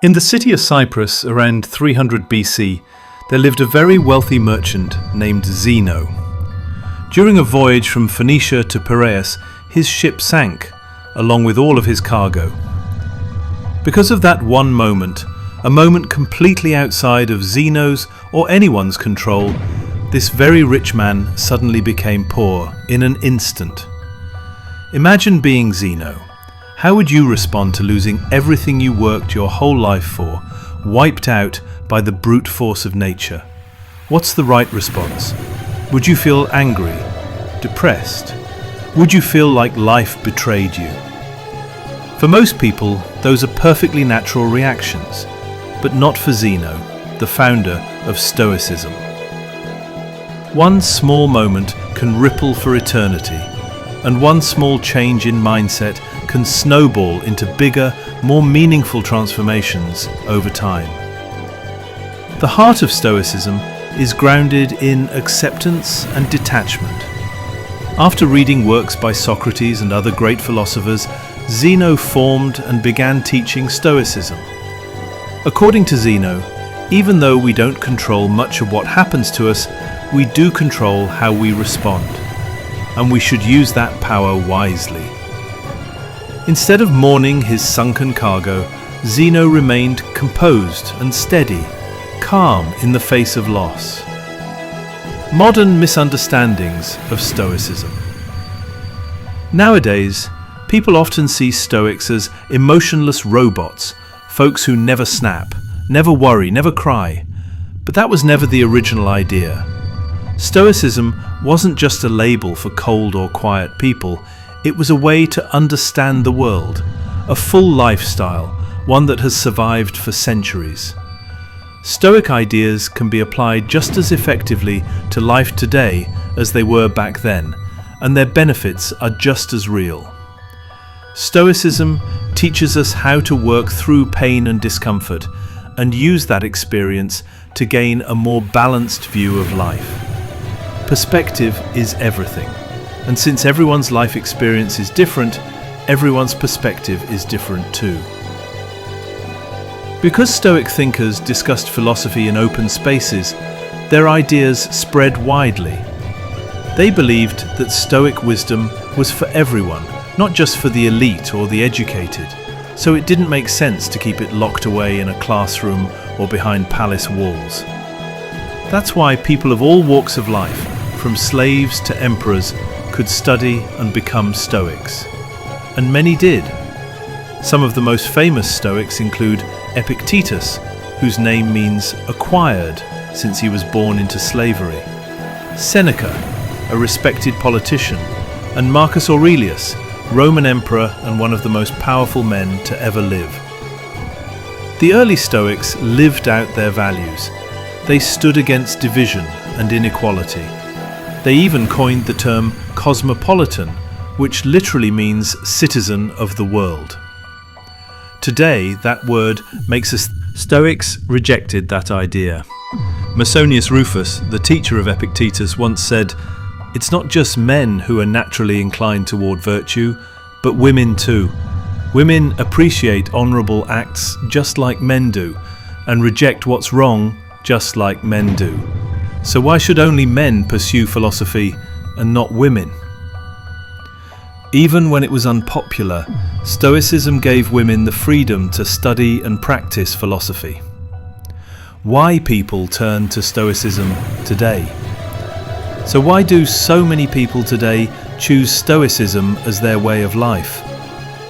In the city of Cyprus, around 300 BC, there lived a very wealthy merchant named Zeno. During a voyage from Phoenicia to Piraeus, his ship sank, along with all of his cargo. Because of that one moment, a moment completely outside of Zeno's or anyone's control, this very rich man suddenly became poor in an instant. Imagine being Zeno. How would you respond to losing everything you worked your whole life for, wiped out by the brute force of nature? What's the right response? Would you feel angry, depressed? Would you feel like life betrayed you? For most people, those are perfectly natural reactions, but not for Zeno, the founder of Stoicism. One small moment can ripple for eternity, and one small change in mindset can snowball into bigger, more meaningful transformations over time. The heart of Stoicism is grounded in acceptance and detachment. After reading works by Socrates and other great philosophers, Zeno formed and began teaching Stoicism. According to Zeno, even though we don't control much of what happens to us, we do control how we respond, and we should use that power wisely. Instead of mourning his sunken cargo, Zeno remained composed and steady, calm in the face of loss. Modern misunderstandings of Stoicism. Nowadays, people often see Stoics as emotionless robots, folks who never snap, never worry, never cry. But that was never the original idea. Stoicism wasn't just a label for cold or quiet people. It was a way to understand the world, a full lifestyle, one that has survived for centuries. Stoic ideas can be applied just as effectively to life today as they were back then, and their benefits are just as real. Stoicism teaches us how to work through pain and discomfort and use that experience to gain a more balanced view of life. Perspective is everything. And since everyone's life experience is different, everyone's perspective is different too. Because Stoic thinkers discussed philosophy in open spaces, their ideas spread widely. They believed that Stoic wisdom was for everyone, not just for the elite or the educated, so it didn't make sense to keep it locked away in a classroom or behind palace walls. That's why people of all walks of life, from slaves to emperors, could study and become Stoics. And many did. Some of the most famous Stoics include Epictetus, whose name means acquired since he was born into slavery, Seneca, a respected politician, and Marcus Aurelius, Roman emperor and one of the most powerful men to ever live. The early Stoics lived out their values. They stood against division and inequality. They even coined the term cosmopolitan, which literally means citizen of the world. Today, that word makes us Stoics rejected that idea. Musonius Rufus, the teacher of Epictetus, once said, "It's not just men who are naturally inclined toward virtue, but women too. Women appreciate honorable acts just like men do, and reject what's wrong just like men do. So why should only men pursue philosophy and not women?" Even when it was unpopular, Stoicism gave women the freedom to study and practice philosophy. Why people turn to Stoicism today? So why do so many people today choose Stoicism as their way of life?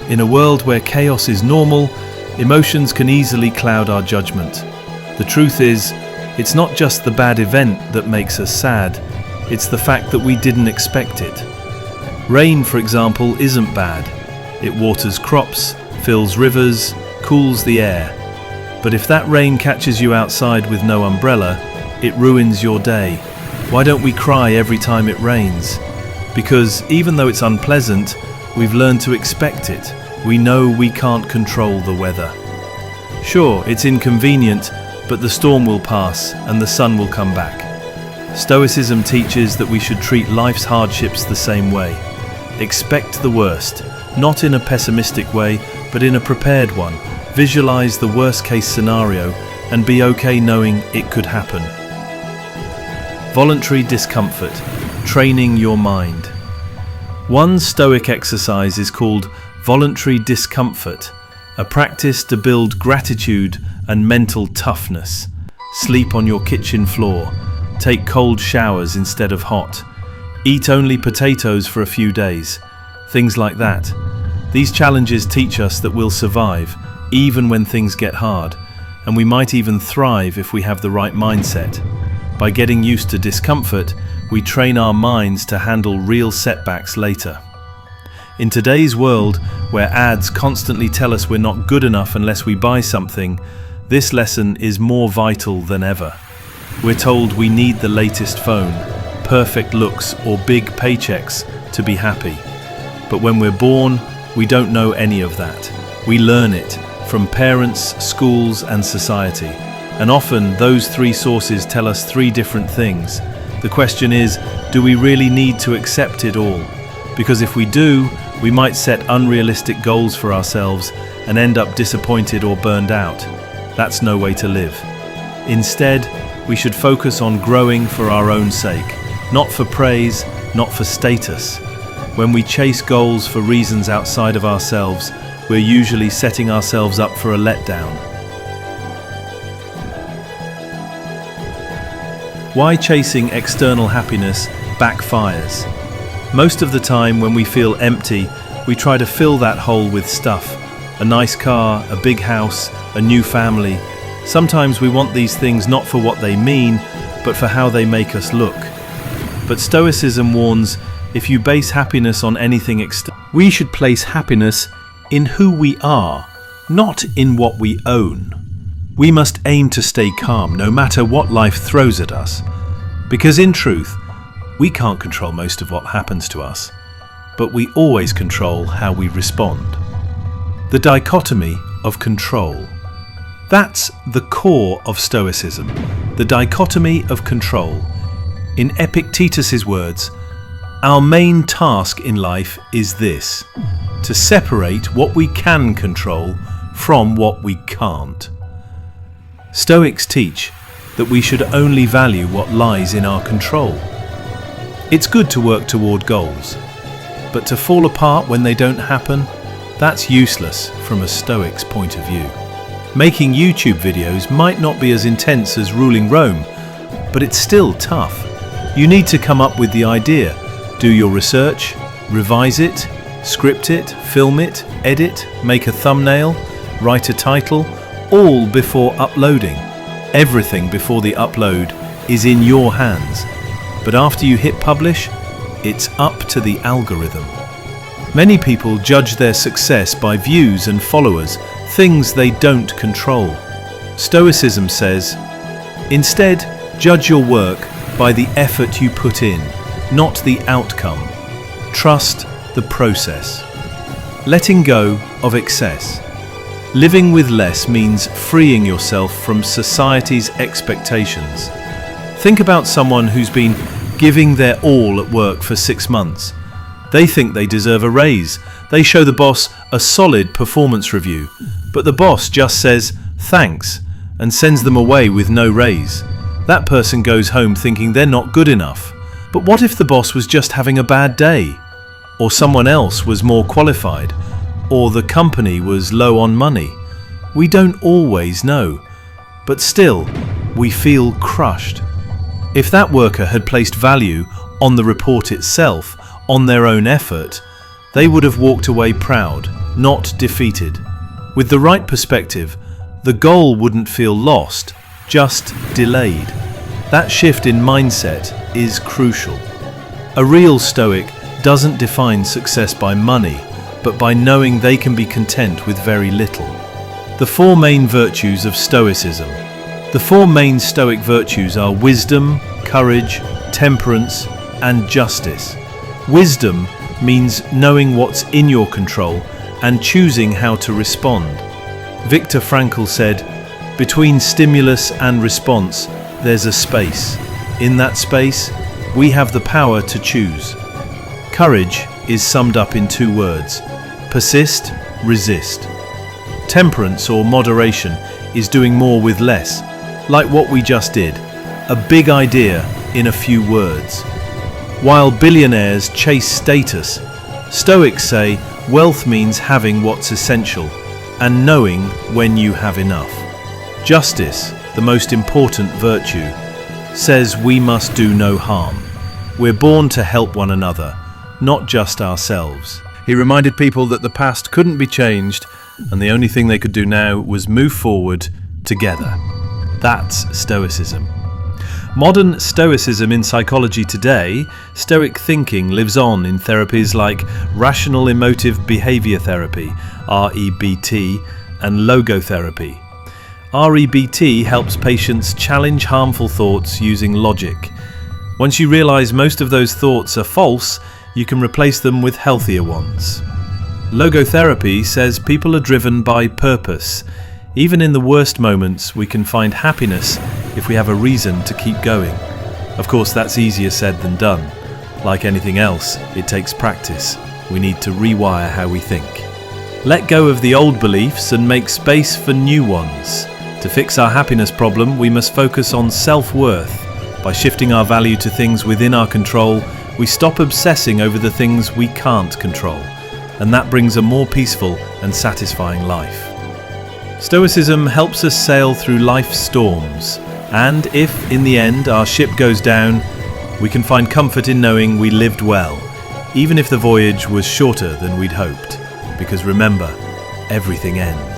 In a world where chaos is normal, emotions can easily cloud our judgment. The truth is, it's not just the bad event that makes us sad, it's the fact that we didn't expect it. Rain, for example, isn't bad. It waters crops, fills rivers, cools the air. But if that rain catches you outside with no umbrella, it ruins your day. Why don't we cry every time it rains? Because even though it's unpleasant, we've learned to expect it. We know we can't control the weather. Sure, it's inconvenient, but the storm will pass and the sun will come back. Stoicism teaches that we should treat life's hardships the same way. Expect the worst, not in a pessimistic way, but in a prepared one, Visualize the worst-case scenario and be okay knowing it could happen. Voluntary discomfort, training your mind. One Stoic exercise is called voluntary discomfort, a practice to build gratitude and mental toughness. Sleep on your kitchen floor, take cold showers instead of hot, eat only potatoes for a few days, things like that. These challenges teach us that we'll survive, even when things get hard, and we might even thrive if we have the right mindset. By getting used to discomfort, we train our minds to handle real setbacks later. In today's world, where ads constantly tell us we're not good enough unless we buy something, this lesson is more vital than ever. We're told we need the latest phone, perfect looks, or big paychecks to be happy. But when we're born, we don't know any of that. We learn it from parents, schools, and society. And often those three sources tell us three different things. The question is, do we really need to accept it all? Because if we do, we might set unrealistic goals for ourselves and end up disappointed or burned out. That's no way to live. Instead, we should focus on growing for our own sake, not for praise, not for status. When we chase goals for reasons outside of ourselves, we're usually setting ourselves up for a letdown. Why chasing external happiness backfires? Most of the time when we feel empty, we try to fill that hole with stuff. A nice car, a big house, a new family. Sometimes we want these things not for what they mean, but for how they make us look. But Stoicism warns, if you base happiness on anything external, we should place happiness in who we are, not in what we own. We must aim to stay calm no matter what life throws at us. Because in truth, we can't control most of what happens to us, but we always control how we respond. The dichotomy of control. That's the core of Stoicism, the dichotomy of control. In Epictetus' words, our main task in life is this: to separate what we can control from what we can't. Stoics teach that we should only value what lies in our control. It's good to work toward goals, but to fall apart when they don't happen, that's useless from a Stoic's point of view. Making YouTube videos might not be as intense as ruling Rome, but it's still tough. You need to come up with the idea, do your research, revise it, script it, film it, edit, make a thumbnail, write a title, all before uploading. Everything before the upload is in your hands. But after you hit publish, it's up to the algorithm. Many people judge their success by views and followers, things they don't control. Stoicism says, instead, judge your work by the effort you put in, not the outcome. Trust the process. Letting go of excess. Living with less means freeing yourself from society's expectations. Think about someone who's been giving their all at work for 6 months. They think they deserve a raise. They show the boss a solid performance review, but the boss just says thanks and sends them away with no raise. That person goes home thinking they're not good enough. But what if the boss was just having a bad day? Or someone else was more qualified? Or the company was low on money? We don't always know, but still, we feel crushed. If that worker had placed value on the report itself, on their own effort, they would have walked away proud, not defeated. With the right perspective, the goal wouldn't feel lost, just delayed. That shift in mindset is crucial. A real Stoic doesn't define success by money, but by knowing they can be content with very little. The 4 main virtues of Stoicism. The 4 main Stoic virtues are wisdom, courage, temperance, and justice. Wisdom means knowing what's in your control and choosing how to respond. Viktor Frankl said, between stimulus and response, there's a space. In that space, we have the power to choose. Courage is summed up in 2 words: persist, resist. Temperance or moderation is doing more with less, like what we just did, a big idea in a few words. While billionaires chase status, Stoics say wealth means having what's essential and knowing when you have enough. Justice, the most important virtue, says we must do no harm. We're born to help one another, not just ourselves. He reminded people that the past couldn't be changed and the only thing they could do now was move forward together. That's Stoicism. Modern Stoicism in psychology today, Stoic thinking lives on in therapies like rational emotive behavior therapy, REBT, and logotherapy. REBT helps patients challenge harmful thoughts using logic. Once you realize most of those thoughts are false, you can replace them with healthier ones. Logotherapy says people are driven by purpose. Even in the worst moments, we can find happiness if we have a reason to keep going. Of course, that's easier said than done. Like anything else, it takes practice. We need to rewire how we think. Let go of the old beliefs and make space for new ones. To fix our happiness problem, we must focus on self-worth. By shifting our value to things within our control, we stop obsessing over the things we can't control, and that brings a more peaceful and satisfying life. Stoicism helps us sail through life's storms, and if, in the end, our ship goes down, we can find comfort in knowing we lived well, even if the voyage was shorter than we'd hoped, because remember, everything ends.